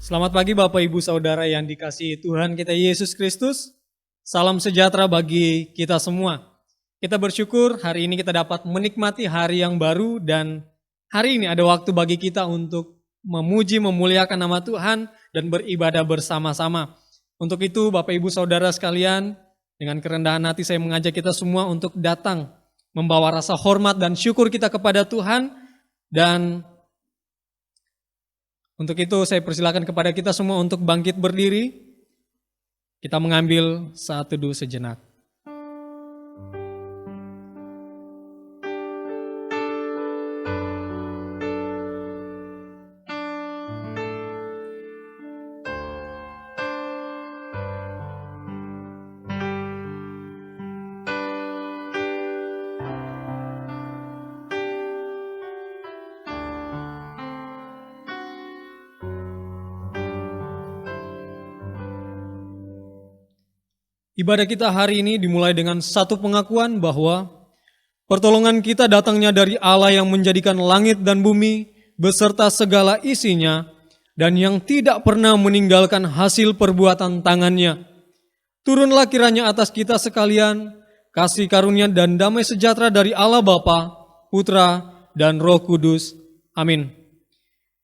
Selamat pagi Bapak Ibu Saudara yang dikasihi Tuhan kita Yesus Kristus. Salam sejahtera bagi kita semua. Kita bersyukur hari ini kita dapat menikmati hari yang baru dan hari ini ada waktu bagi kita untuk memuji, memuliakan nama Tuhan dan beribadah bersama-sama. Untuk itu Bapak Ibu Saudara sekalian, dengan kerendahan hati saya mengajak kita semua untuk datang membawa rasa hormat dan syukur kita kepada Tuhan. Dan untuk itu saya persilakan kepada kita semua untuk bangkit berdiri. Kita mengambil saat teduh sejenak. Ibadah kita hari ini dimulai dengan satu pengakuan bahwa pertolongan kita datangnya dari Allah yang menjadikan langit dan bumi beserta segala isinya dan yang tidak pernah meninggalkan hasil perbuatan tangannya. Turunlah kiranya atas kita sekalian kasih karunia dan damai sejahtera dari Allah Bapa, Putra, dan Roh Kudus. Amin.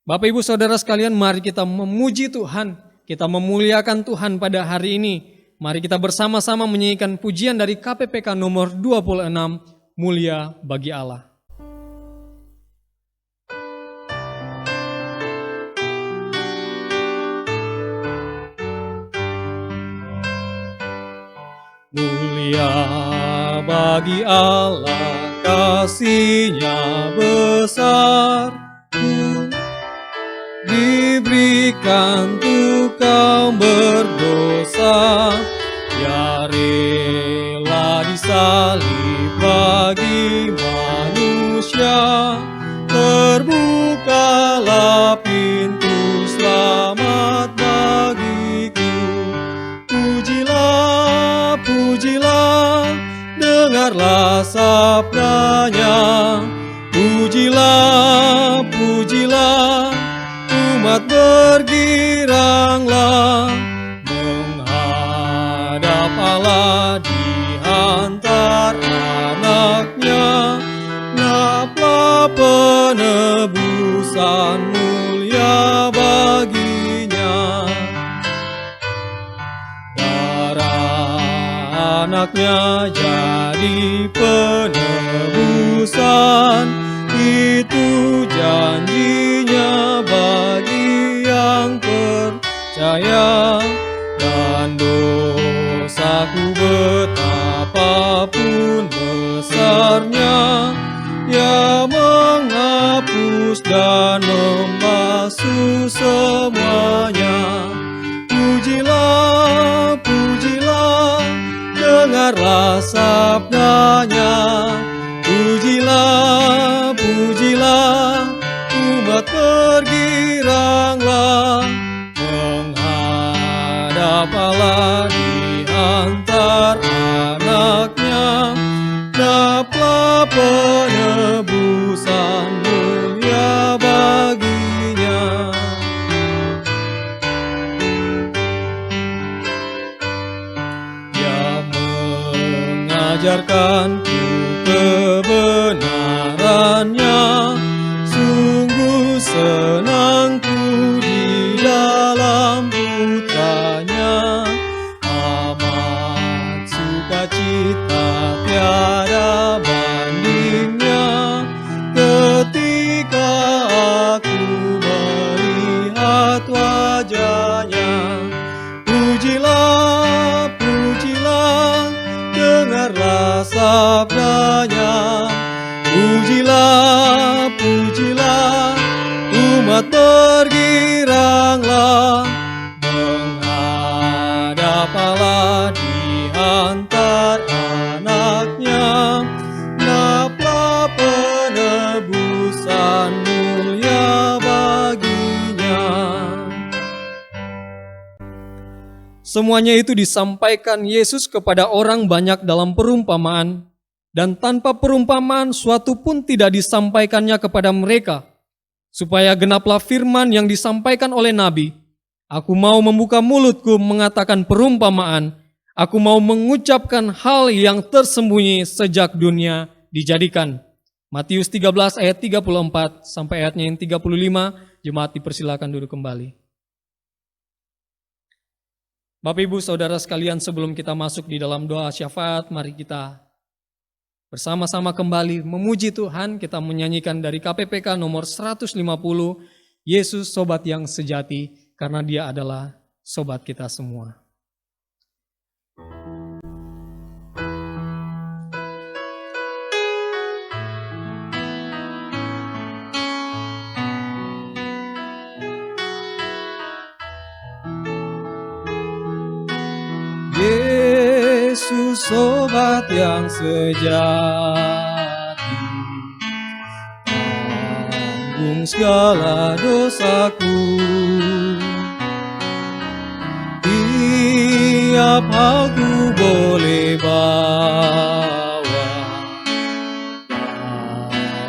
Bapak Ibu Saudara sekalian, mari kita memuji Tuhan, kita memuliakan Tuhan pada hari ini. Mari kita bersama-sama menyanyikan pujian dari KPPK nomor 26, Mulia Bagi Allah. Mulia bagi Allah, kasih-Nya besar, diberikan untuk kaum berdosa, ya rela disalib bagi manusia, terbukalah pintu selamat bagiku. Pujilah, pujilah, dengarlah sabdanya. Pujilah, pujilah, umat bergiranglah, menghadap Allah di antara anaknya. Ngaplah penebusan mulia baginya. Darah anaknya jadi penebusan, itu janjinya bagi yang percaya. Dan dosaku betapapun besarnya, Ia menghapus dan membasuh semuanya. Pujilah, pujilah, dengarlah sabdanya. Pujilah, pujilah, umat bergiranglah, menghadap Allah di antara anaknya. Dapatlah penebusan mulia baginya. Dia mengajarkanku kebenarannya, sungguh senangku di dalam Putranya. Amat sukacita tiada bandingnya, ketika aku melihat wajahnya. Pujilah, pujilah, dengarlah sabdanya. Pujilah, pujilah, umat bergiranglah, menghadap Allah di antara anaknya. Dapatlah penebusan mulia baginya. Semuanya itu disampaikan Yesus kepada orang banyak dalam perumpamaan, dan tanpa perumpamaan suatu pun tidak disampaikannya kepada mereka, supaya genaplah firman yang disampaikan oleh Nabi, Aku mau membuka mulutku mengatakan perumpamaan. Aku mau mengucapkan hal yang tersembunyi sejak dunia dijadikan. Matius 13 ayat 34 sampai ayatnya yang 35. Jemaat dipersilakan duduk kembali. Bapak Ibu Saudara sekalian, sebelum kita masuk di dalam doa syafaat, mari kita bersama-sama kembali memuji Tuhan. Kita menyanyikan dari KPPK nomor 150, Yesus Sobat yang Sejati, karena Dia adalah sobat kita semua. Yesus sobat yang sejati, tanggung segala dosaku. Tiap hal ku boleh bawa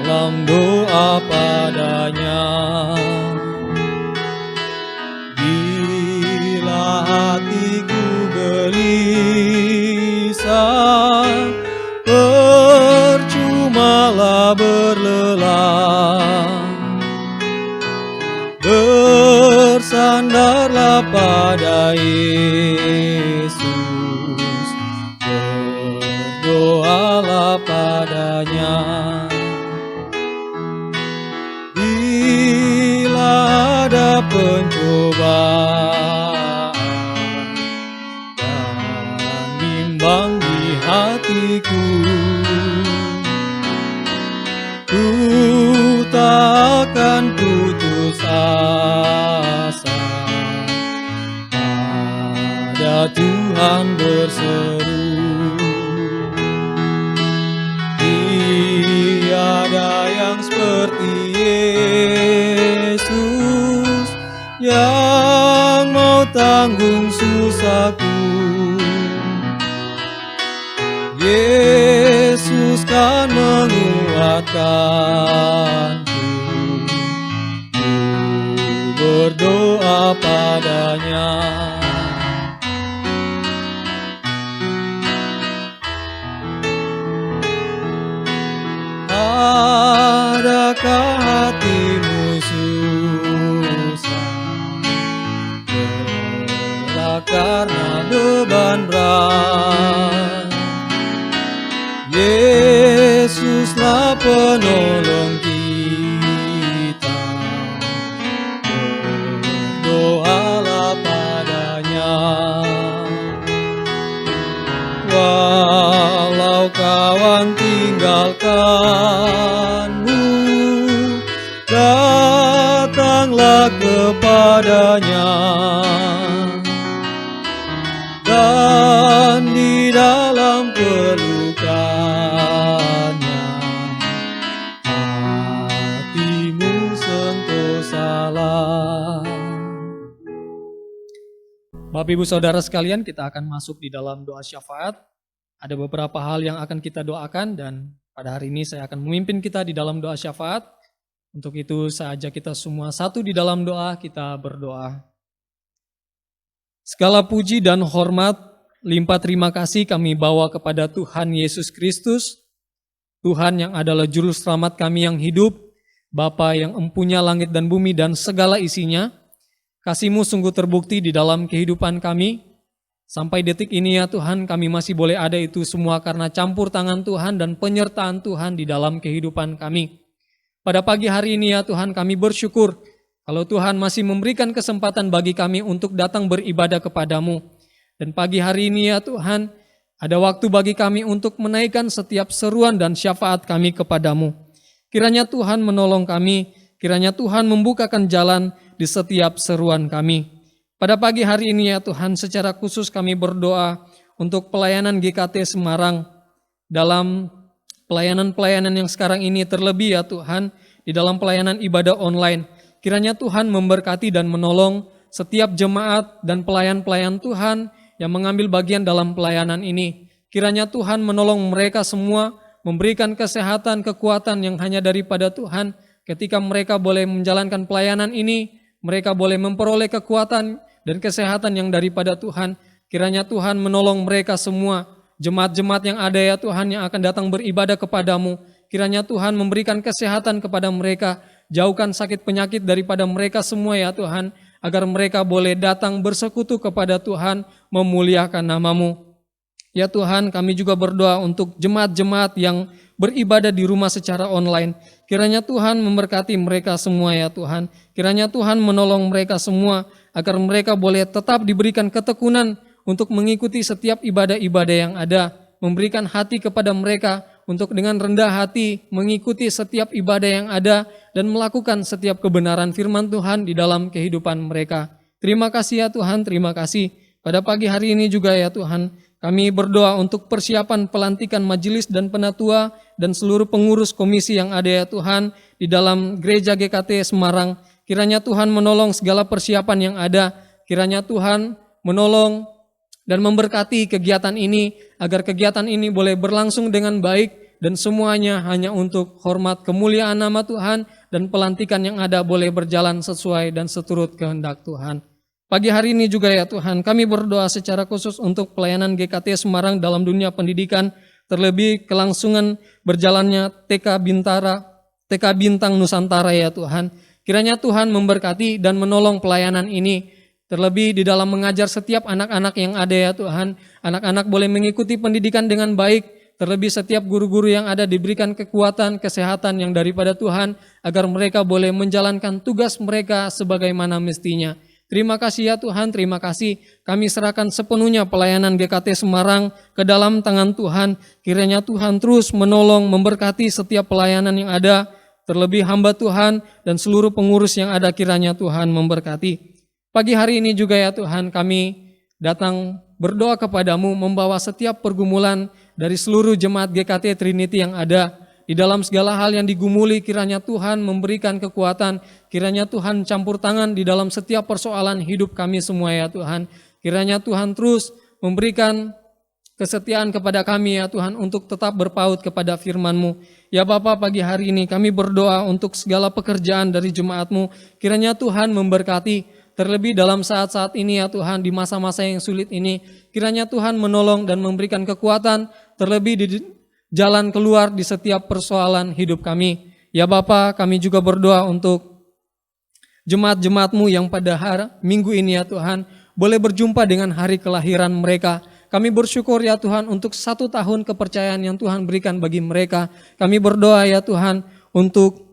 dalam doa padanya. Bila hatiku gelisah, percumalah berlelah. Bersandarlah pada Yesus, berdoalah padanya. Bila ada pencobaan dan bimbang di hatiku, ku takkan putus asa, pada Tuhan berseru. Tiada yang seperti Yesus, yang mau tanggung susahku. Yesus kan menguatkanku, ku berdoa padanya. Adakah hatimu susah, berat karena beban berat? Yesuslah penolong kita, berdoalah padanya. Walau kawan tinggalkanmu, datanglah kepadanya, dan di dalam pelukannya hatimu sentosalah. Bapak Ibu Saudara sekalian, kita akan masuk di dalam doa syafaat. Ada beberapa hal yang akan kita doakan, dan pada hari ini saya akan memimpin kita di dalam doa syafaat. Untuk itu saya ajak kita semua satu di dalam doa, kita berdoa. Segala puji dan hormat, limpah terima kasih kami bawa kepada Tuhan Yesus Kristus, Tuhan yang adalah juru selamat kami yang hidup, Bapa yang empunya langit dan bumi dan segala isinya. Kasih-Mu sungguh terbukti di dalam kehidupan kami. Sampai detik ini ya Tuhan, kami masih boleh ada itu semua karena campur tangan Tuhan dan penyertaan Tuhan di dalam kehidupan kami. Pada pagi hari ini ya Tuhan, kami bersyukur kalau Tuhan masih memberikan kesempatan bagi kami untuk datang beribadah kepada-Mu. Dan pagi hari ini ya Tuhan, ada waktu bagi kami untuk menaikkan setiap seruan dan syafaat kami kepada-Mu. Kiranya Tuhan menolong kami, kiranya Tuhan membukakan jalan di setiap seruan kami. Pada pagi hari ini ya Tuhan, secara khusus kami berdoa untuk pelayanan GKT Semarang dalam pelayanan-pelayanan yang sekarang ini, terlebih ya Tuhan di dalam pelayanan ibadah online. Kiranya Tuhan memberkati dan menolong setiap jemaat dan pelayan-pelayan Tuhan yang mengambil bagian dalam pelayanan ini. Kiranya Tuhan menolong mereka semua, memberikan kesehatan, kekuatan yang hanya daripada Tuhan. Ketika mereka boleh menjalankan pelayanan ini, mereka boleh memperoleh kekuatan, dan kesehatan yang daripada Tuhan. Kiranya Tuhan menolong mereka semua, jemaat-jemaat yang ada ya Tuhan yang akan datang beribadah kepadamu. Kiranya Tuhan memberikan kesehatan kepada mereka, jauhkan sakit penyakit daripada mereka semua ya Tuhan, agar mereka boleh datang bersekutu kepada Tuhan, memuliakan nama-Mu. Ya Tuhan, kami juga berdoa untuk jemaat-jemaat yang beribadah di rumah secara online. Kiranya Tuhan memberkati mereka semua ya Tuhan. Kiranya Tuhan menolong mereka semua agar mereka boleh tetap diberikan ketekunan untuk mengikuti setiap ibadah-ibadah yang ada. Memberikan hati kepada mereka untuk dengan rendah hati mengikuti setiap ibadah yang ada dan melakukan setiap kebenaran firman Tuhan di dalam kehidupan mereka. Terima kasih ya Tuhan, terima kasih. Pada pagi hari ini juga ya Tuhan, kami berdoa untuk persiapan pelantikan majelis dan penatua dan seluruh pengurus komisi yang ada ya Tuhan di dalam gereja GKT Semarang. Kiranya Tuhan menolong segala persiapan yang ada. Kiranya Tuhan menolong dan memberkati kegiatan ini agar kegiatan ini boleh berlangsung dengan baik dan semuanya hanya untuk hormat kemuliaan nama Tuhan dan pelantikan yang ada boleh berjalan sesuai dan seturut kehendak Tuhan. Pagi hari ini juga ya Tuhan, kami berdoa secara khusus untuk pelayanan GKT Semarang dalam dunia pendidikan, terlebih kelangsungan berjalannya TK Bintang Nusantara ya Tuhan. Kiranya Tuhan memberkati dan menolong pelayanan ini, terlebih di dalam mengajar setiap anak-anak yang ada ya Tuhan. Anak-anak boleh mengikuti pendidikan dengan baik, terlebih setiap guru-guru yang ada diberikan kekuatan, kesehatan yang daripada Tuhan, agar mereka boleh menjalankan tugas mereka sebagaimana mestinya. Terima kasih ya Tuhan, terima kasih. Kami serahkan sepenuhnya pelayanan GKT Semarang ke dalam tangan Tuhan. Kiranya Tuhan terus menolong, memberkati setiap pelayanan yang ada, terlebih hamba Tuhan dan seluruh pengurus yang ada, kiranya Tuhan memberkati. Pagi hari ini juga ya Tuhan, kami datang berdoa kepadamu, membawa setiap pergumulan dari seluruh jemaat GKT Trinity yang ada. Di dalam segala hal yang digumuli, kiranya Tuhan memberikan kekuatan, kiranya Tuhan campur tangan di dalam setiap persoalan hidup kami semua ya Tuhan. Kiranya Tuhan terus memberikan kesetiaan kepada kami ya Tuhan untuk tetap berpaut kepada firman-Mu. Ya Bapa, pagi hari ini kami berdoa untuk segala pekerjaan dari jemaat-Mu. Kiranya Tuhan memberkati, terlebih dalam saat-saat ini ya Tuhan, di masa-masa yang sulit ini. Kiranya Tuhan menolong dan memberikan kekuatan, terlebih di jalan keluar di setiap persoalan hidup kami. Ya Bapa, kami juga berdoa untuk jemaat-jemaat-Mu yang pada minggu ini ya Tuhan, boleh berjumpa dengan hari kelahiran mereka. Kami bersyukur ya Tuhan untuk 1 tahun kepercayaan yang Tuhan berikan bagi mereka. Kami berdoa ya Tuhan untuk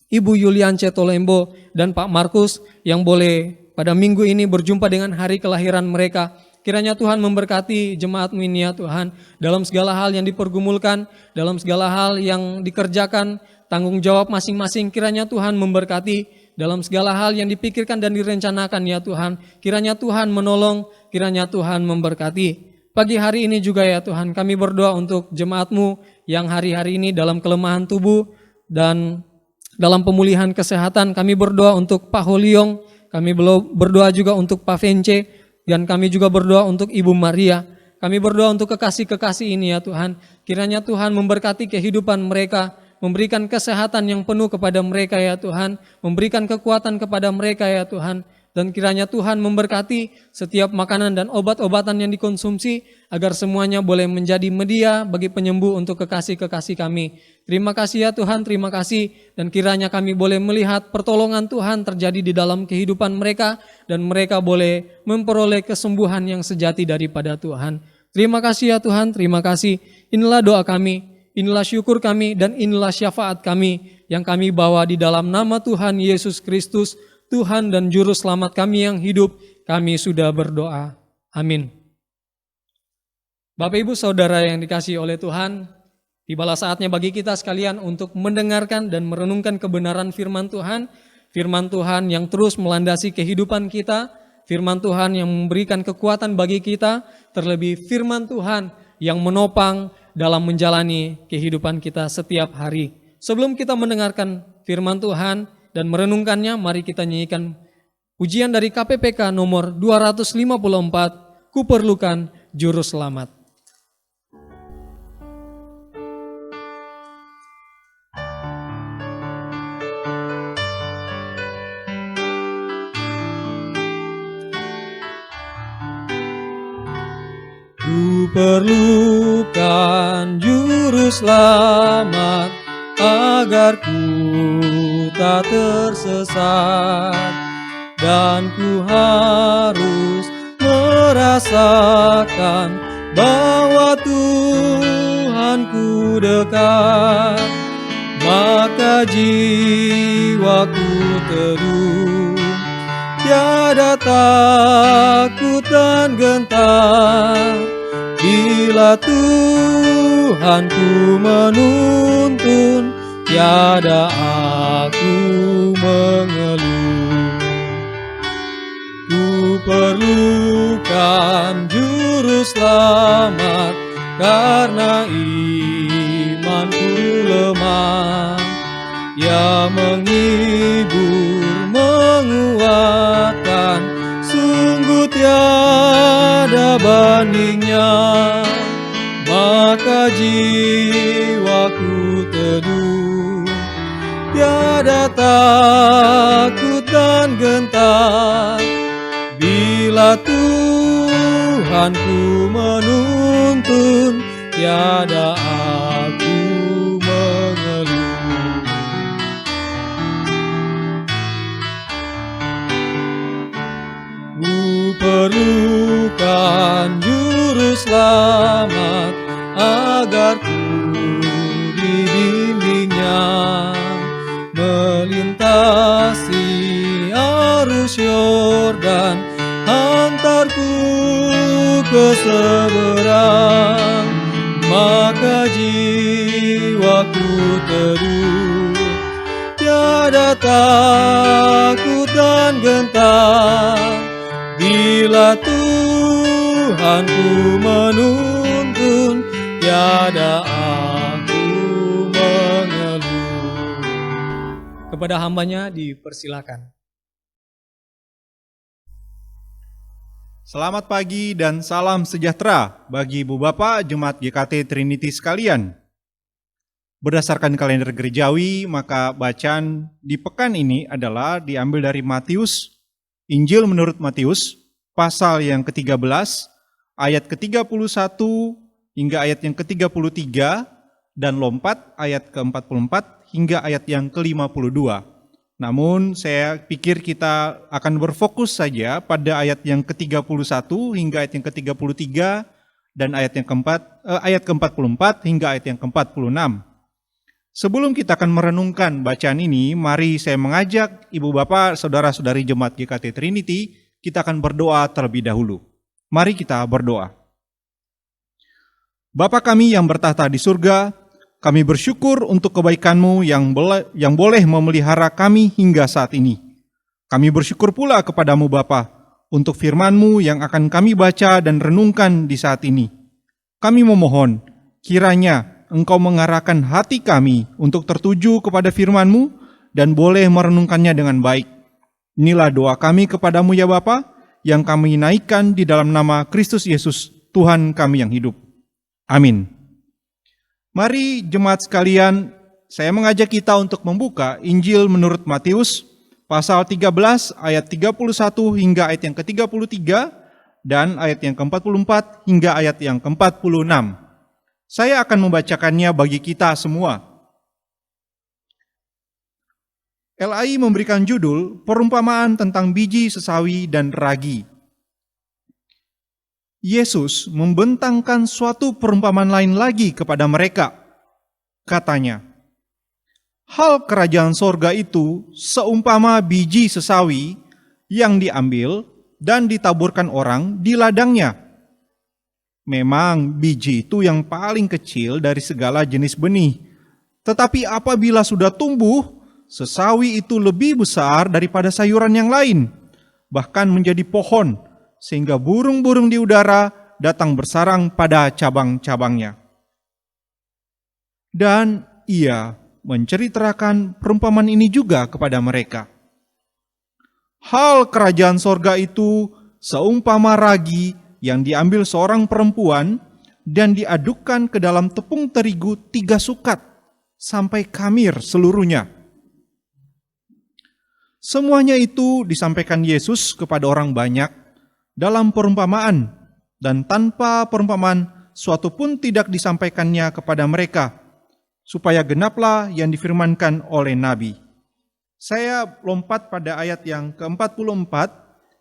Ibu Yuliance Tolembo dan Pak Markus yang boleh pada minggu ini berjumpa dengan hari kelahiran mereka. Kiranya Tuhan memberkati jemaat-Mu ini ya Tuhan, dalam segala hal yang dipergumulkan, dalam segala hal yang dikerjakan, tanggung jawab masing-masing. Kiranya Tuhan memberkati dalam segala hal yang dipikirkan dan direncanakan ya Tuhan. Kiranya Tuhan menolong, kiranya Tuhan memberkati. Pagi hari ini juga ya Tuhan, kami berdoa untuk jemaat-Mu yang hari-hari ini dalam kelemahan tubuh dan dalam pemulihan kesehatan. Kami berdoa untuk Pak Holiong, kami berdoa juga untuk Pak Vence, dan kami juga berdoa untuk Ibu Maria. Kami berdoa untuk kekasih-kekasih ini ya Tuhan. Kiranya Tuhan memberkati kehidupan mereka, memberikan kesehatan yang penuh kepada mereka ya Tuhan, memberikan kekuatan kepada mereka ya Tuhan. Dan kiranya Tuhan memberkati setiap makanan dan obat-obatan yang dikonsumsi, agar semuanya boleh menjadi media bagi penyembuh untuk kekasih-kekasih kami. Terima kasih ya Tuhan, terima kasih. Dan kiranya kami boleh melihat pertolongan Tuhan terjadi di dalam kehidupan mereka, dan mereka boleh memperoleh kesembuhan yang sejati daripada Tuhan. Terima kasih ya Tuhan, terima kasih. Inilah doa kami, inilah syukur kami, dan inilah syafaat kami yang kami bawa di dalam nama Tuhan Yesus Kristus, Tuhan dan Juru Selamat kami yang hidup. Kami sudah berdoa. Amin. Bapak Ibu Saudara yang dikasihi oleh Tuhan, tibalah saatnya bagi kita sekalian untuk mendengarkan dan merenungkan kebenaran firman Tuhan. Firman Tuhan yang terus melandasi kehidupan kita, firman Tuhan yang memberikan kekuatan bagi kita, terlebih firman Tuhan yang menopang dalam menjalani kehidupan kita setiap hari. Sebelum kita mendengarkan firman Tuhan dan merenungkannya, mari kita nyanyikan pujian dari KPPK nomor 254, Kuperlukan Juru Selamat. perlukan juru selamat agar ku tak tersesat, dan ku harus merasakan bahwa Tuhanku dekat. Maka jiwaku teduh, tiada takut dan gentar, bila Tuhanku menuntun, tiada aku mengeluh. Ku perlukan juru selamat, karena imanku lemah. Ia menghibur, menguatkan, sungguh tiada bandingnya. Maka jiwaku teduh, tiada takut dan gentar, bila Tuhanku menuntun, tiada aku mengeluh. Ku perlukan juru selamat agar ku dibimbingnya, melintasi arus Yordan, hantarku ke seberang. Maka jiwaku teduh, tiada takut dan gentar, bila Tuhanku menuntun, tiada aku mengeluh. Kepada hambanya dipersilakan. Selamat pagi dan salam sejahtera bagi Ibu Bapak Jemaat GKT Trinity sekalian. Berdasarkan kalender gerejawi, maka bacaan di pekan ini adalah diambil dari Matius, Injil menurut Matius, pasal yang ke-13, ayat ke-31 hingga ayat yang ke-33, dan lompat ayat ke-44 hingga ayat yang ke-52. Namun saya pikir kita akan berfokus saja pada ayat yang ke-31 hingga ayat yang ke-33 dan ayat ke-44 hingga ayat yang ke-46. Sebelum kita akan merenungkan bacaan ini, mari saya mengajak Ibu Bapak, Saudara-saudari Jemaat GKT Trinity, kita akan berdoa terlebih dahulu. Mari kita berdoa. Bapa kami yang bertahta di surga, kami bersyukur untuk kebaikan-Mu yang boleh memelihara kami hingga saat ini. Kami bersyukur pula kepadamu Bapa untuk firman-Mu yang akan kami baca dan renungkan di saat ini. Kami memohon, kiranya Engkau mengarahkan hati kami untuk tertuju kepada firman-Mu dan boleh merenungkannya dengan baik. Inilah doa kami kepadamu ya Bapa, yang kami naikkan di dalam nama Kristus Yesus, Tuhan kami yang hidup. Amin. Mari jemaat sekalian, saya mengajak kita untuk membuka Injil menurut Matius, pasal 13 ayat 31 hingga ayat yang ke-33 dan ayat yang ke-44 hingga ayat yang ke-46. Saya akan membacakannya bagi kita semua. LAI memberikan judul perumpamaan tentang biji sesawi dan ragi. Yesus membentangkan suatu perumpamaan lain lagi kepada mereka. Katanya, hal kerajaan sorga itu seumpama biji sesawi yang diambil dan ditaburkan orang di ladangnya. Memang biji itu yang paling kecil dari segala jenis benih. Tetapi apabila sudah tumbuh, sesawi itu lebih besar daripada sayuran yang lain, bahkan menjadi pohon, sehingga burung-burung di udara datang bersarang pada cabang-cabangnya. Dan ia menceritakan perumpamaan ini juga kepada mereka. Hal kerajaan sorga itu seumpama ragi yang diambil seorang perempuan dan diadukkan ke dalam tepung terigu 3 sukat sampai khamir seluruhnya. Semuanya itu disampaikan Yesus kepada orang banyak dalam perumpamaan, dan tanpa perumpamaan suatu pun tidak disampaikannya kepada mereka, supaya genaplah yang difirmankan oleh Nabi. Saya lompat pada ayat yang ke-44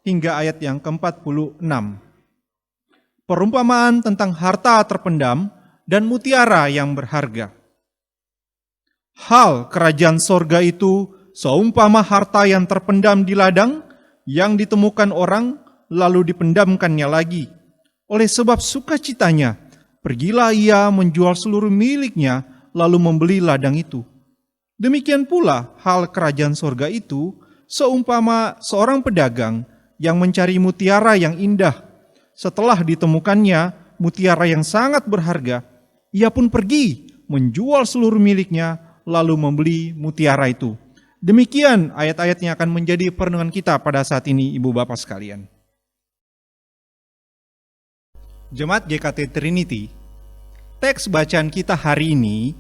hingga ayat yang ke-46. Perumpamaan tentang harta terpendam dan mutiara yang berharga. Hal kerajaan sorga itu seumpama harta yang terpendam di ladang, yang ditemukan orang, lalu dipendamkannya lagi. Oleh sebab sukacitanya, pergilah ia menjual seluruh miliknya, lalu membeli ladang itu. Demikian pula hal kerajaan sorga itu, seumpama seorang pedagang yang mencari mutiara yang indah. Setelah ditemukannya mutiara yang sangat berharga, ia pun pergi menjual seluruh miliknya, lalu membeli mutiara itu. Demikian ayat-ayat yang akan menjadi perenungan kita pada saat ini, Ibu Bapak sekalian. Jemaat GKT Trinity, teks bacaan kita hari ini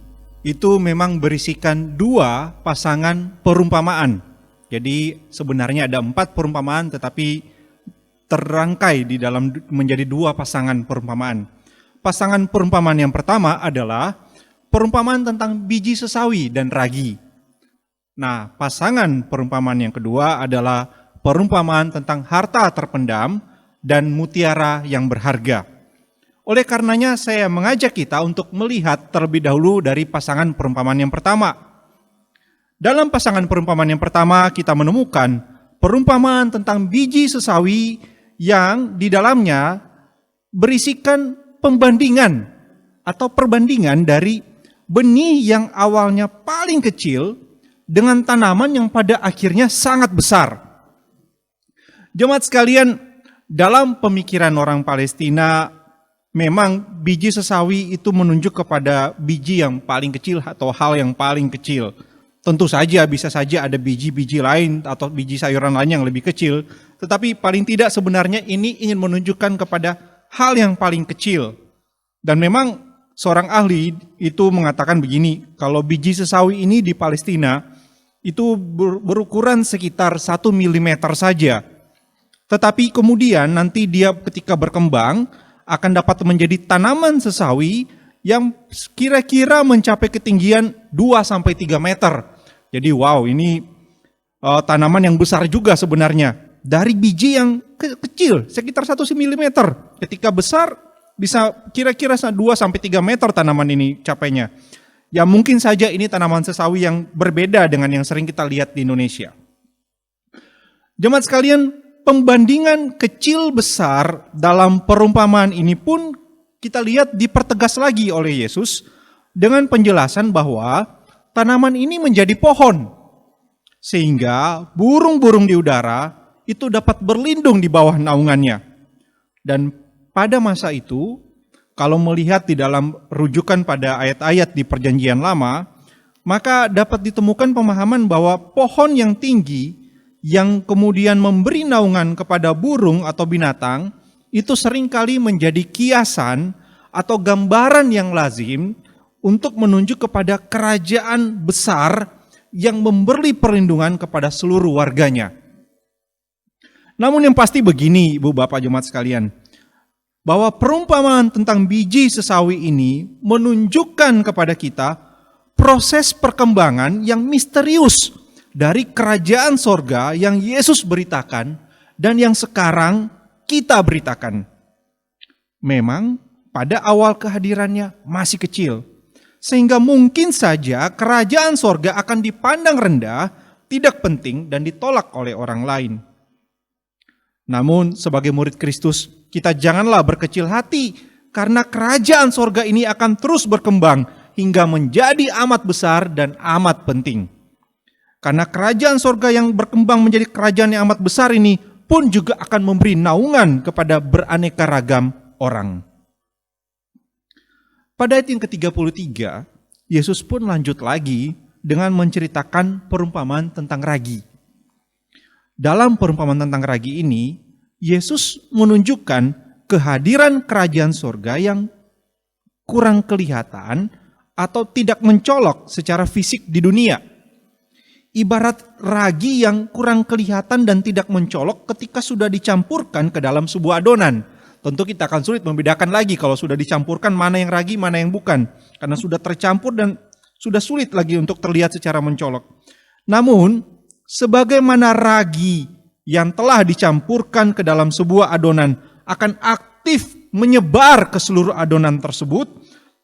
itu memang berisikan dua pasangan perumpamaan. Jadi sebenarnya ada 4 perumpamaan, tetapi terrangkai di dalam menjadi 2 pasangan perumpamaan. Pasangan perumpamaan yang pertama adalah perumpamaan tentang biji sesawi dan ragi. Nah, pasangan perumpamaan yang kedua adalah perumpamaan tentang harta terpendam dan mutiara yang berharga. Oleh karenanya saya mengajak kita untuk melihat terlebih dahulu dari pasangan perumpamaan yang pertama. Dalam pasangan perumpamaan yang pertama kita menemukan perumpamaan tentang biji sesawi yang di dalamnya berisikan pembandingan atau perbandingan dari benih yang awalnya paling kecil dengan tanaman yang pada akhirnya sangat besar. Jemaat sekalian, dalam pemikiran orang Palestina, memang biji sesawi itu menunjuk kepada biji yang paling kecil atau hal yang paling kecil. Tentu saja bisa saja ada biji-biji lain atau biji sayuran lain yang lebih kecil, tetapi paling tidak sebenarnya ini ingin menunjukkan kepada hal yang paling kecil. Dan memang seorang ahli itu mengatakan begini, kalau biji sesawi ini di Palestina itu berukuran sekitar 1 mm saja. Tetapi kemudian nanti dia ketika berkembang akan dapat menjadi tanaman sesawi yang kira-kira mencapai ketinggian 2-3 meter. Jadi wow, ini tanaman yang besar juga sebenarnya. Dari biji yang kecil, sekitar 1 mm. Ketika besar, bisa kira-kira 2-3 meter tanaman ini capainya. Ya mungkin saja ini tanaman sesawi yang berbeda dengan yang sering kita lihat di Indonesia. Jemaat sekalian, pembandingan kecil besar dalam perumpamaan ini pun kita lihat dipertegas lagi oleh Yesus dengan penjelasan bahwa tanaman ini menjadi pohon, sehingga burung-burung di udara itu dapat berlindung di bawah naungannya. Dan pada masa itu, kalau melihat di dalam rujukan pada ayat-ayat di Perjanjian Lama, maka dapat ditemukan pemahaman bahwa pohon yang tinggi, yang kemudian memberi naungan kepada burung atau binatang, itu seringkali menjadi kiasan atau gambaran yang lazim untuk menunjuk kepada kerajaan besar yang memberi perlindungan kepada seluruh warganya. Namun yang pasti begini, Ibu Bapak jemaat sekalian, bahwa perumpamaan tentang biji sesawi ini menunjukkan kepada kita proses perkembangan yang misterius dari kerajaan sorga yang Yesus beritakan dan yang sekarang kita beritakan. Memang pada awal kehadirannya masih kecil, sehingga mungkin saja kerajaan sorga akan dipandang rendah, tidak penting dan ditolak oleh orang lain. Namun sebagai murid Kristus, kita janganlah berkecil hati, karena kerajaan sorga ini akan terus berkembang hingga menjadi amat besar dan amat penting. Karena kerajaan sorga yang berkembang menjadi kerajaan yang amat besar ini pun juga akan memberi naungan kepada beraneka ragam orang. Pada ayat yang ke-33, Yesus pun lanjut lagi dengan menceritakan perumpamaan tentang ragi. Dalam perumpamaan tentang ragi ini, Yesus menunjukkan kehadiran kerajaan sorga yang kurang kelihatan atau tidak mencolok secara fisik di dunia. Ibarat ragi yang kurang kelihatan dan tidak mencolok ketika sudah dicampurkan ke dalam sebuah adonan. Tentu kita akan sulit membedakan lagi kalau sudah dicampurkan mana yang ragi, mana yang bukan. Karena sudah tercampur dan sudah sulit lagi untuk terlihat secara mencolok. Namun, sebagaimana ragi yang telah dicampurkan ke dalam sebuah adonan akan aktif menyebar ke seluruh adonan tersebut,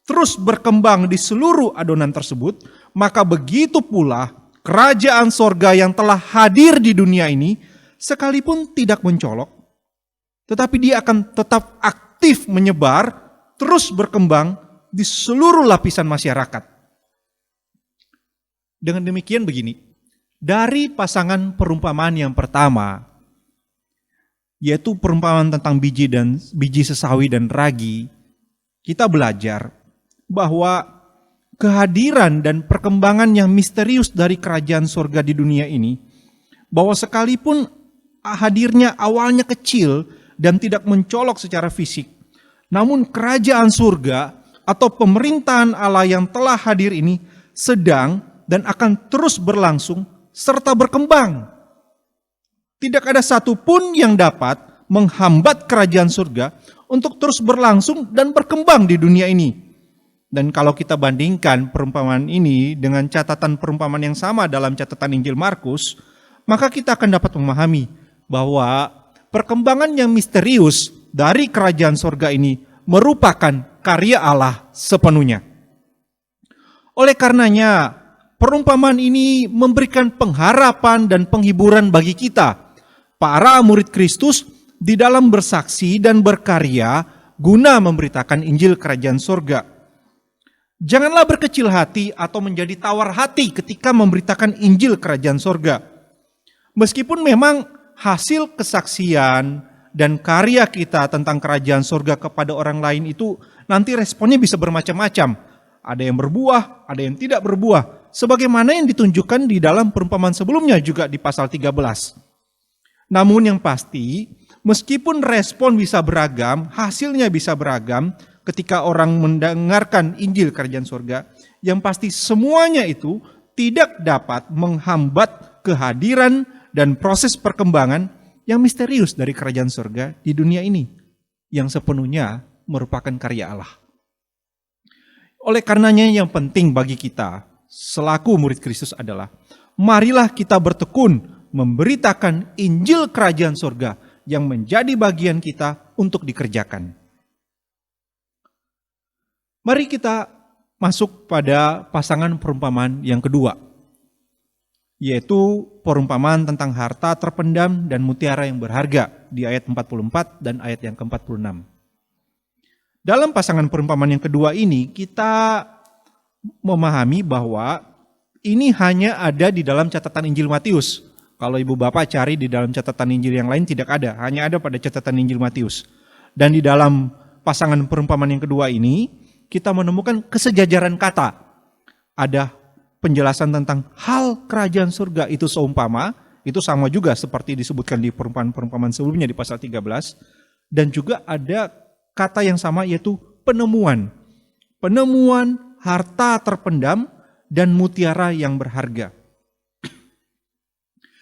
terus berkembang di seluruh adonan tersebut, maka begitu pula kerajaan sorga yang telah hadir di dunia ini, sekalipun tidak mencolok, tetapi dia akan tetap aktif menyebar, terus berkembang di seluruh lapisan masyarakat. Dengan demikian begini, dari pasangan perumpamaan yang pertama, yaitu perumpamaan tentang biji sesawi dan ragi, kita belajar bahwa kehadiran dan perkembangan yang misterius dari kerajaan surga di dunia ini, bahwa sekalipun hadirnya awalnya kecil dan tidak mencolok secara fisik, namun kerajaan surga atau pemerintahan Allah yang telah hadir ini sedang dan akan terus berlangsung serta berkembang. Tidak ada satupun yang dapat menghambat kerajaan surga untuk terus berlangsung dan berkembang di dunia ini. Dan kalau kita bandingkan perumpamaan ini dengan catatan perumpamaan yang sama dalam catatan Injil Markus, maka kita akan dapat memahami bahwa perkembangan yang misterius dari kerajaan surga ini merupakan karya Allah sepenuhnya. Oleh karenanya, perumpamaan ini memberikan pengharapan dan penghiburan bagi kita, para murid Kristus, di dalam bersaksi dan berkarya guna memberitakan Injil kerajaan surga. Janganlah berkecil hati atau menjadi tawar hati ketika memberitakan Injil kerajaan surga. Meskipun memang hasil kesaksian dan karya kita tentang kerajaan surga kepada orang lain itu nanti responnya bisa bermacam-macam. Ada yang berbuah, ada yang tidak berbuah. Sebagaimana yang ditunjukkan di dalam perumpamaan sebelumnya juga di pasal 13. Namun yang pasti, meskipun respon bisa beragam, hasilnya bisa beragam ketika orang mendengarkan Injil kerajaan surga, yang pasti semuanya itu tidak dapat menghambat kehadiran dan proses perkembangan yang misterius dari kerajaan surga di dunia ini, yang sepenuhnya merupakan karya Allah. Oleh karenanya yang penting bagi kita selaku murid Kristus adalah, marilah kita bertekun memberitakan Injil kerajaan surga yang menjadi bagian kita untuk dikerjakan. Mari kita masuk pada pasangan perumpamaan yang kedua, yaitu perumpamaan tentang harta terpendam dan mutiara yang berharga di ayat 44 dan ayat yang ke-46. Dalam pasangan perumpamaan yang kedua ini, kita memahami bahwa ini hanya ada di dalam catatan Injil Matius. Kalau ibu bapak cari di dalam catatan Injil yang lain tidak ada, hanya ada pada catatan Injil Matius. Dan di dalam pasangan perumpamaan yang kedua ini, kita menemukan kesejajaran kata. Ada penjelasan tentang hal kerajaan surga itu seumpama, itu sama juga seperti disebutkan di perumpamaan-perumpamaan sebelumnya di pasal 13. Dan juga ada kata yang sama yaitu penemuan. Penemuan harta terpendam dan mutiara yang berharga.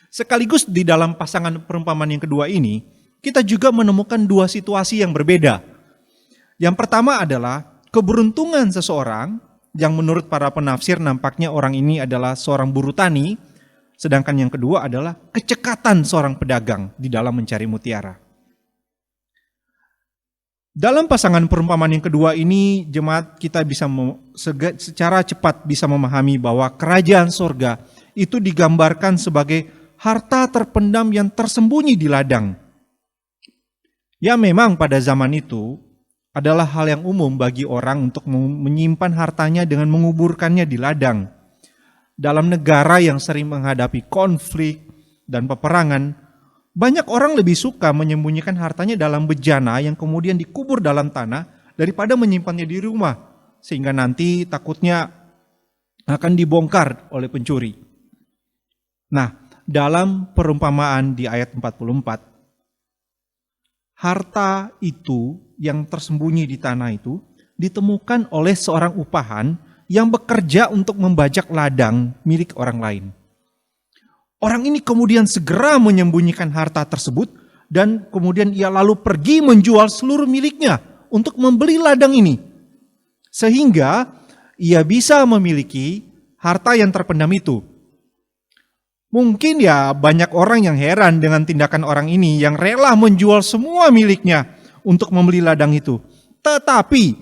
Sekaligus di dalam pasangan perumpamaan yang kedua ini, kita juga menemukan dua situasi yang berbeda. Yang pertama adalah keberuntungan seseorang, yang menurut para penafsir nampaknya orang ini adalah seorang buruh tani, sedangkan yang kedua adalah kecekatan seorang pedagang di dalam mencari mutiara. Dalam pasangan perumpamaan yang kedua ini, jemaat kita bisa secara cepat bisa memahami bahwa kerajaan surga itu digambarkan sebagai harta terpendam yang tersembunyi di ladang. Ya memang pada zaman itu adalah hal yang umum bagi orang untuk menyimpan hartanya dengan menguburkannya di ladang. Dalam negara yang sering menghadapi konflik dan peperangan, banyak orang lebih suka menyembunyikan hartanya dalam bejana yang kemudian dikubur dalam tanah daripada menyimpannya di rumah, sehingga nanti takutnya akan dibongkar oleh pencuri. Nah, dalam perumpamaan di ayat 44, harta itu yang tersembunyi di tanah itu ditemukan oleh seorang upahan yang bekerja untuk membajak ladang milik orang lain. Orang ini kemudian segera menyembunyikan harta tersebut dan kemudian ia lalu pergi menjual seluruh miliknya untuk membeli ladang ini. Sehingga ia bisa memiliki harta yang terpendam itu. Mungkin ya banyak orang yang heran dengan tindakan orang ini yang rela menjual semua miliknya untuk membeli ladang itu. Tetapi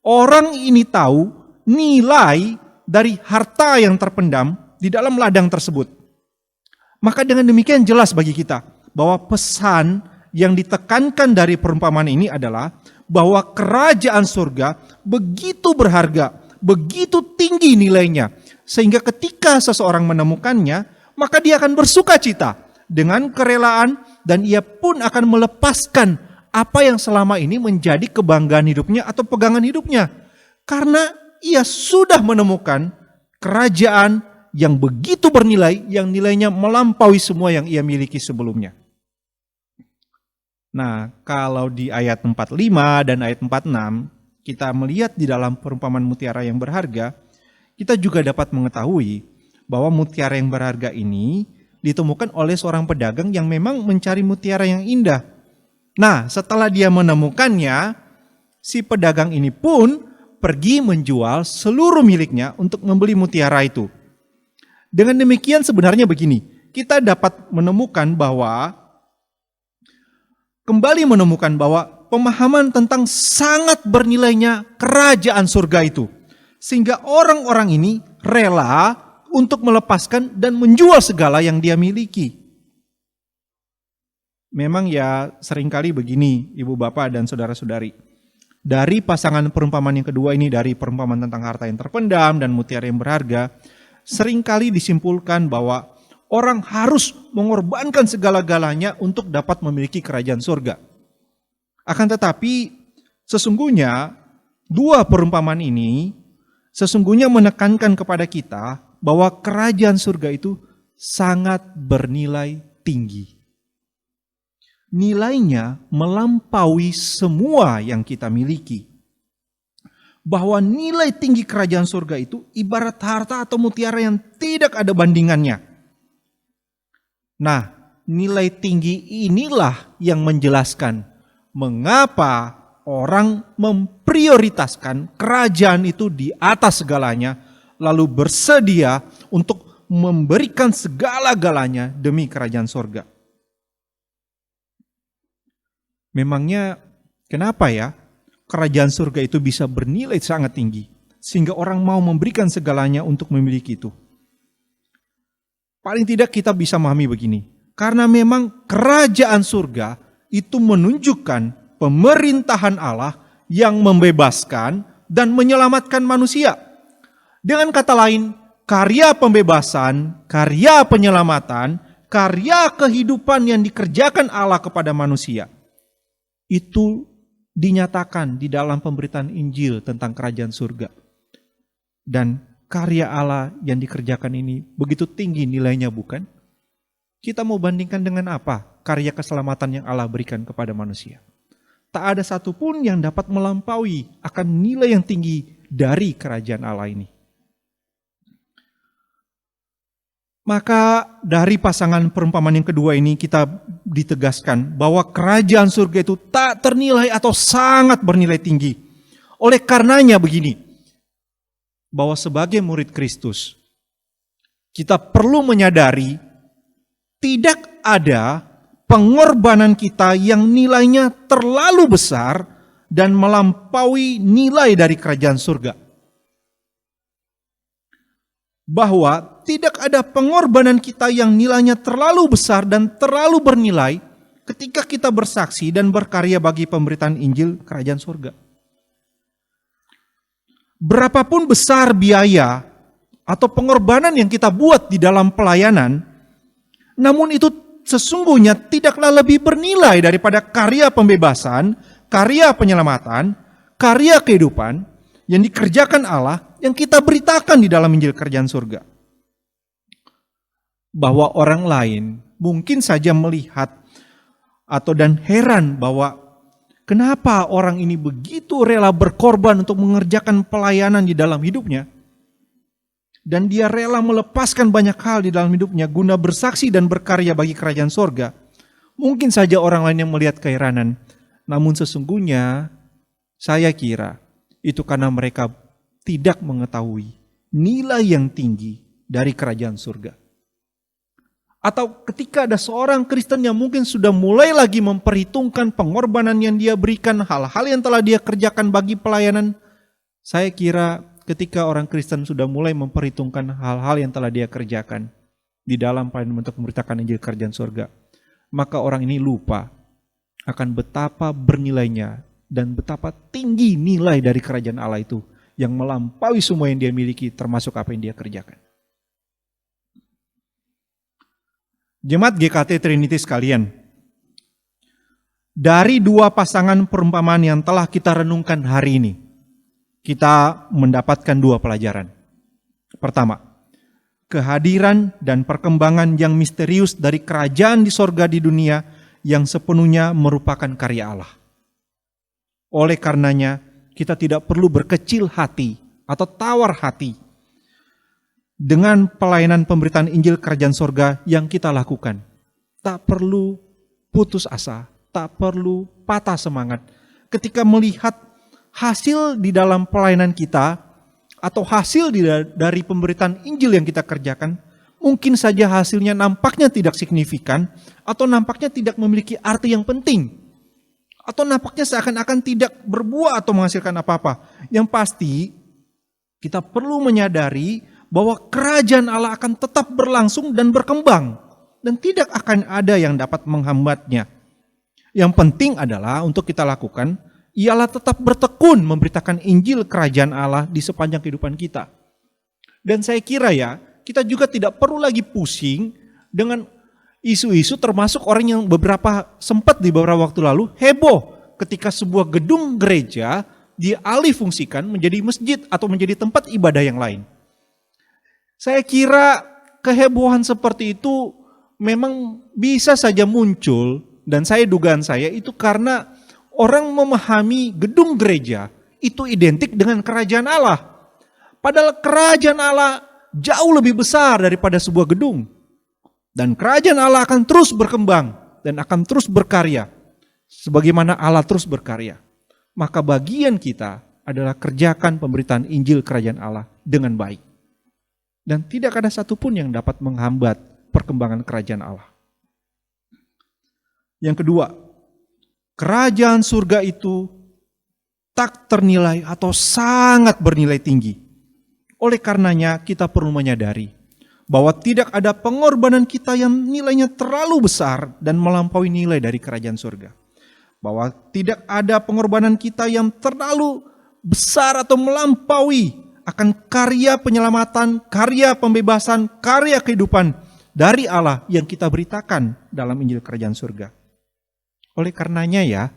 orang ini tahu nilai dari harta yang terpendam di dalam ladang tersebut. Maka dengan demikian jelas bagi kita bahwa pesan yang ditekankan dari perumpamaan ini adalah bahwa kerajaan surga begitu berharga, begitu tinggi nilainya, sehingga ketika seseorang menemukannya, maka dia akan bersuka cita dengan kerelaan dan ia pun akan melepaskan apa yang selama ini menjadi kebanggaan hidupnya atau pegangan hidupnya. Karena ia sudah menemukan kerajaan yang begitu bernilai, yang nilainya melampaui semua yang ia miliki sebelumnya. Nah, kalau di ayat 45 dan ayat 46, kita melihat di dalam perumpamaan mutiara yang berharga, kita juga dapat mengetahui bahwa mutiara yang berharga ini ditemukan oleh seorang pedagang yang memang mencari mutiara yang indah. Nah, setelah dia menemukannya, si pedagang ini pun pergi menjual seluruh miliknya untuk membeli mutiara itu. Dengan demikian sebenarnya begini, kita dapat kembali menemukan bahwa pemahaman tentang sangat bernilainya kerajaan surga itu. Sehingga orang-orang ini rela untuk melepaskan dan menjual segala yang dia miliki. Memang ya seringkali begini ibu bapak dan saudara-saudari. Dari pasangan perumpamaan yang kedua ini, dari perumpamaan tentang harta yang terpendam dan mutiara yang berharga, seringkali disimpulkan bahwa orang harus mengorbankan segala-galanya untuk dapat memiliki kerajaan surga. Akan tetapi, sesungguhnya dua perumpamaan ini sesungguhnya menekankan kepada kita bahwa kerajaan surga itu sangat bernilai tinggi. Nilainya melampaui semua yang kita miliki. Bahwa nilai tinggi kerajaan surga itu ibarat harta atau mutiara yang tidak ada bandingannya. Nah, nilai tinggi inilah yang menjelaskan mengapa orang memprioritaskan kerajaan itu di atas segalanya, lalu bersedia untuk memberikan segala-galanya demi kerajaan surga. Memangnya kenapa ya kerajaan surga itu bisa bernilai sangat tinggi sehingga orang mau memberikan segalanya untuk memiliki itu? Paling tidak kita bisa memahami begini. Karena memang kerajaan surga itu menunjukkan pemerintahan Allah yang membebaskan dan menyelamatkan manusia. Dengan kata lain, karya pembebasan, karya penyelamatan, karya kehidupan yang dikerjakan Allah kepada manusia, itu dinyatakan di dalam pemberitaan Injil tentang kerajaan surga. Dan karya Allah yang dikerjakan ini begitu tinggi nilainya, bukan? Kita mau bandingkan dengan apa karya keselamatan yang Allah berikan kepada manusia? Tak ada satupun yang dapat melampaui akan nilai yang tinggi dari kerajaan Allah ini. Maka dari pasangan perumpamaan yang kedua ini kita ditegaskan bahwa kerajaan surga itu tak ternilai atau sangat bernilai tinggi. Oleh karenanya begini, bahwa sebagai murid Kristus, kita perlu menyadari tidak ada pengorbanan kita yang nilainya terlalu besar dan melampaui nilai dari kerajaan surga. Bahwa tidak ada pengorbanan kita yang nilainya terlalu besar dan terlalu bernilai ketika kita bersaksi dan berkarya bagi pemberitaan Injil kerajaan surga. Berapapun besar biaya atau pengorbanan yang kita buat di dalam pelayanan, namun itu sesungguhnya tidaklah lebih bernilai daripada karya pembebasan, karya penyelamatan, karya kehidupan yang dikerjakan Allah yang kita beritakan di dalam Injil kerajaan surga. Bahwa orang lain mungkin saja melihat dan heran bahwa kenapa orang ini begitu rela berkorban untuk mengerjakan pelayanan di dalam hidupnya. Dan dia rela melepaskan banyak hal di dalam hidupnya guna bersaksi dan berkarya bagi kerajaan surga. Mungkin saja orang lain yang melihat keheranan, namun sesungguhnya saya kira itu karena mereka tidak mengetahui nilai yang tinggi dari kerajaan surga. Atau ketika ada seorang Kristen yang mungkin sudah mulai lagi memperhitungkan pengorbanan yang dia berikan, hal-hal yang telah dia kerjakan bagi pelayanan, saya kira ketika orang Kristen sudah mulai memperhitungkan hal-hal yang telah dia kerjakan di dalam pelayanan untuk memberitakan Injil kerajaan surga, maka orang ini lupa akan betapa bernilainya dan betapa tinggi nilai dari kerajaan Allah itu yang melampaui semua yang dia miliki, termasuk apa yang dia kerjakan. Jemaat GKT Trinity sekalian, dari dua pasangan perumpamaan yang telah kita renungkan hari ini, kita mendapatkan dua pelajaran. Pertama, kehadiran dan perkembangan yang misterius dari kerajaan di sorga di dunia yang sepenuhnya merupakan karya Allah. Oleh karenanya, kita tidak perlu berkecil hati atau tawar hati dengan pelayanan pemberitaan Injil Kerajaan Sorga yang kita lakukan. Tak perlu putus asa, tak perlu patah semangat ketika melihat hasil di dalam pelayanan kita atau hasil dari pemberitaan Injil yang kita kerjakan. Mungkin saja hasilnya nampaknya tidak signifikan atau nampaknya tidak memiliki arti yang penting. Atau nampaknya seakan-akan tidak berbuah atau menghasilkan apa-apa. Yang pasti kita perlu menyadari bahwa kerajaan Allah akan tetap berlangsung dan berkembang. Dan tidak akan ada yang dapat menghambatnya. Yang penting adalah untuk kita lakukan, ialah tetap bertekun memberitakan Injil kerajaan Allah di sepanjang kehidupan kita. Dan saya kira ya, kita juga tidak perlu lagi pusing dengan isu-isu, termasuk orang yang sempat di beberapa waktu lalu heboh ketika sebuah gedung gereja dialih fungsikan menjadi masjid atau menjadi tempat ibadah yang lain. Saya kira kehebohan seperti itu memang bisa saja muncul, dan dugaan saya itu karena orang memahami gedung gereja itu identik dengan kerajaan Allah. Padahal kerajaan Allah jauh lebih besar daripada sebuah gedung. Dan kerajaan Allah akan terus berkembang dan akan terus berkarya sebagaimana Allah terus berkarya. Maka bagian kita adalah kerjakan pemberitaan Injil kerajaan Allah dengan baik. Dan tidak ada satupun yang dapat menghambat perkembangan kerajaan Allah. Yang kedua, kerajaan surga itu tak ternilai atau sangat bernilai tinggi. Oleh karenanya kita perlu menyadari bahwa tidak ada pengorbanan kita yang nilainya terlalu besar dan melampaui nilai dari kerajaan surga. Bahwa tidak ada pengorbanan kita yang terlalu besar atau melampaui akan karya penyelamatan, karya pembebasan, karya kehidupan dari Allah yang kita beritakan dalam Injil Kerajaan Surga. Oleh karenanya ya,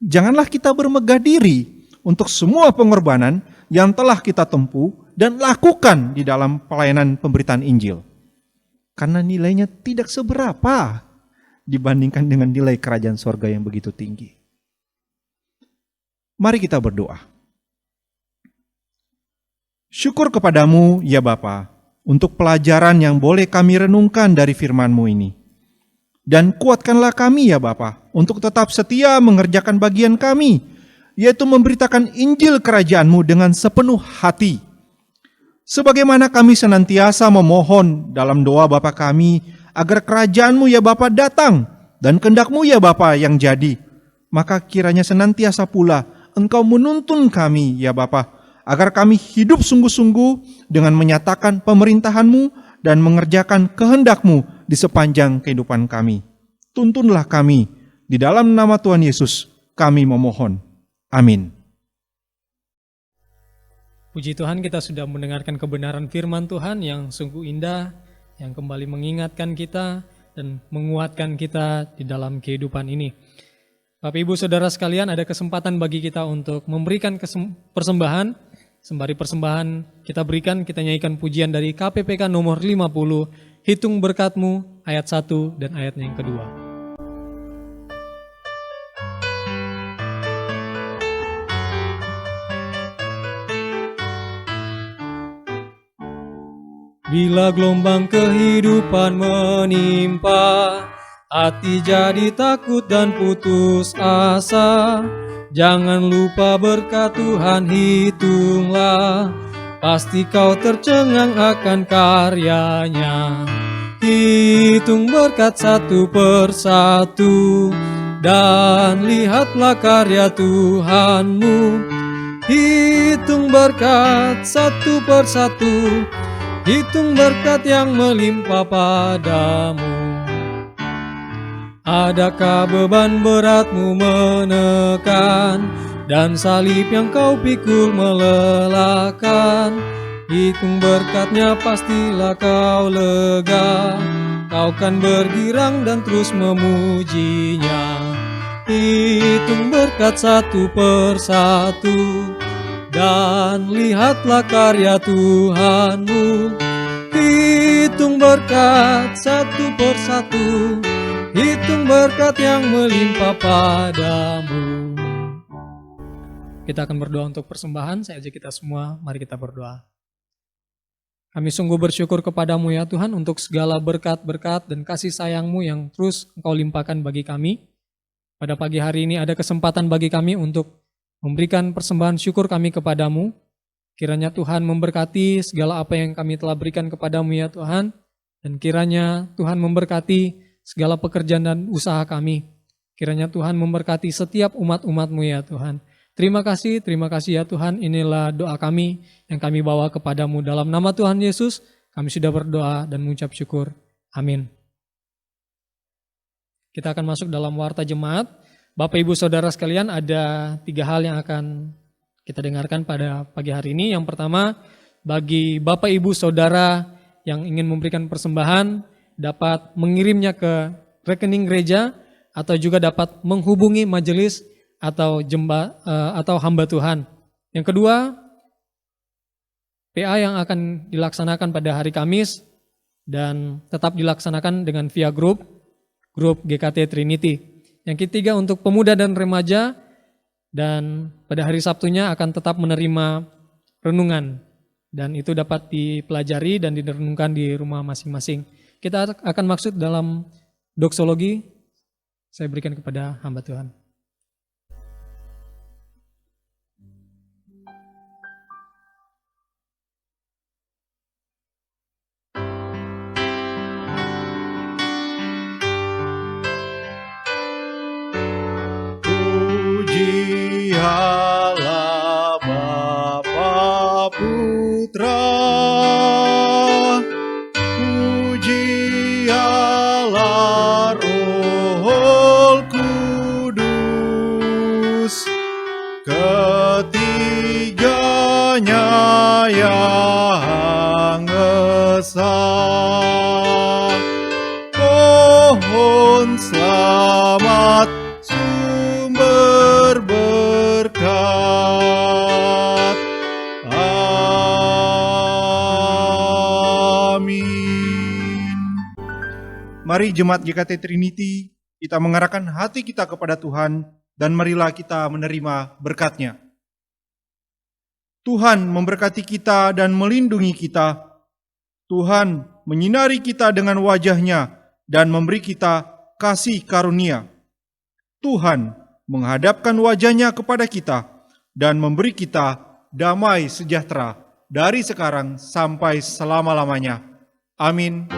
janganlah kita bermegah diri untuk semua pengorbanan yang telah kita tempuh dan lakukan di dalam pelayanan pemberitaan Injil. Karena nilainya tidak seberapa dibandingkan dengan nilai Kerajaan Surga yang begitu tinggi. Mari kita berdoa. Syukur kepadamu ya Bapa, untuk pelajaran yang boleh kami renungkan dari firman-Mu ini. Dan kuatkanlah kami ya Bapa, untuk tetap setia mengerjakan bagian kami, yaitu memberitakan Injil kerajaan-Mu dengan sepenuh hati. Sebagaimana kami senantiasa memohon dalam doa Bapa kami, agar kerajaan-Mu ya Bapa datang, dan kehendak-Mu ya Bapa yang jadi. Maka kiranya senantiasa pula Engkau menuntun kami ya Bapa, agar kami hidup sungguh-sungguh dengan menyatakan pemerintahan-Mu dan mengerjakan kehendak-Mu di sepanjang kehidupan kami. Tuntunlah kami, di dalam nama Tuhan Yesus kami memohon. Amin. Puji Tuhan, kita sudah mendengarkan kebenaran firman Tuhan yang sungguh indah, yang kembali mengingatkan kita dan menguatkan kita di dalam kehidupan ini. Bapak Ibu Saudara sekalian, ada kesempatan bagi kita untuk memberikan persembahan. Sembari persembahan kita berikan, kita nyanyikan pujian dari KPPK nomor 50, Hitung Berkat-Mu, ayat 1 dan ayatnya yang kedua. Bila gelombang kehidupan menimpa, hati jadi takut dan putus asa. Jangan lupa berkat Tuhan hitunglah, pasti kau tercengang akan karyanya. Hitung berkat satu persatu, dan lihatlah karya Tuhanmu. Hitung berkat satu persatu, hitung berkat yang melimpah padamu. Adakah beban beratmu menekan, dan salib yang kau pikul melelahkan? Hitung berkatnya pastilah kau lega, kau kan bergirang dan terus memujinya. Hitung berkat satu persatu, dan lihatlah karya Tuhanmu. Hitung berkat satu persatu, hitung berkat yang melimpah padamu. Kita akan berdoa untuk persembahan. Saya ajak kita semua, mari kita berdoa. Kami sungguh bersyukur kepadamu ya Tuhan untuk segala berkat-berkat dan kasih sayang-Mu yang terus Engkau limpahkan bagi kami. Pada pagi hari ini ada kesempatan bagi kami untuk memberikan persembahan syukur kami kepadamu. Kiranya Tuhan memberkati segala apa yang kami telah berikan kepadamu ya Tuhan. Dan kiranya Tuhan memberkati segala pekerjaan dan usaha kami. Kiranya Tuhan memberkati setiap umat-umat-Mu ya Tuhan. Terima kasih ya Tuhan. Inilah doa kami yang kami bawa kepadamu. Dalam nama Tuhan Yesus, kami sudah berdoa dan mengucap syukur. Amin. Kita akan masuk dalam warta jemaat. Bapak Ibu Saudara sekalian, ada 3 hal yang akan kita dengarkan pada pagi hari ini. Yang pertama, bagi Bapak Ibu Saudara yang ingin memberikan persembahan, dapat mengirimnya ke rekening gereja atau juga dapat menghubungi majelis atau hamba Tuhan. Yang kedua, PA yang akan dilaksanakan pada hari Kamis dan tetap dilaksanakan dengan via grup GKT Trinity. Yang ketiga untuk pemuda dan remaja, dan pada hari Sabtunya akan tetap menerima renungan, dan itu dapat dipelajari dan direnungkan di rumah masing-masing. Kita akan maksud dalam doksologi, saya berikan kepada hamba Tuhan. Puji Allah Bapa Putra, puji Allah Roh Kudus, ketiganya yang esa. Pohon selamat sumber berkat. Amin. Mari jemaat GKT Trinity, kita mengarahkan hati kita kepada Tuhan dan marilah kita menerima berkat-Nya. Tuhan memberkati kita dan melindungi kita. Tuhan menyinari kita dengan wajah-Nya dan memberi kita kasih karunia. Tuhan menghadapkan wajah-Nya kepada kita dan memberi kita damai sejahtera dari sekarang sampai selama-lamanya. Amin.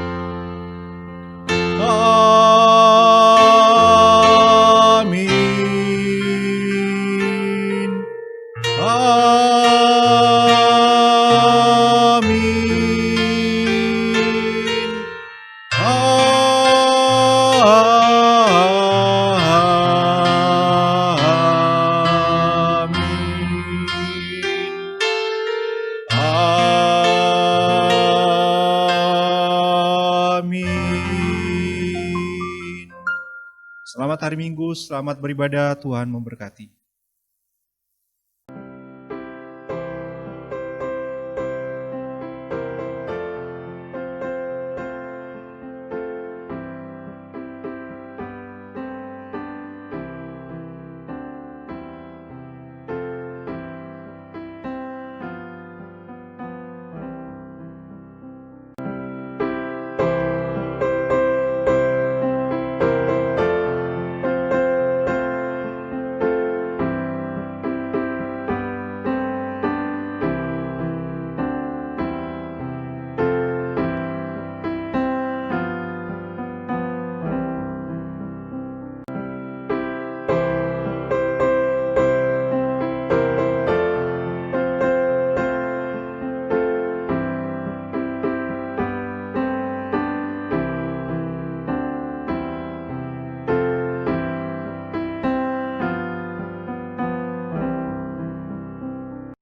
Amin. Selamat hari Minggu, selamat beribadah, Tuhan memberkati.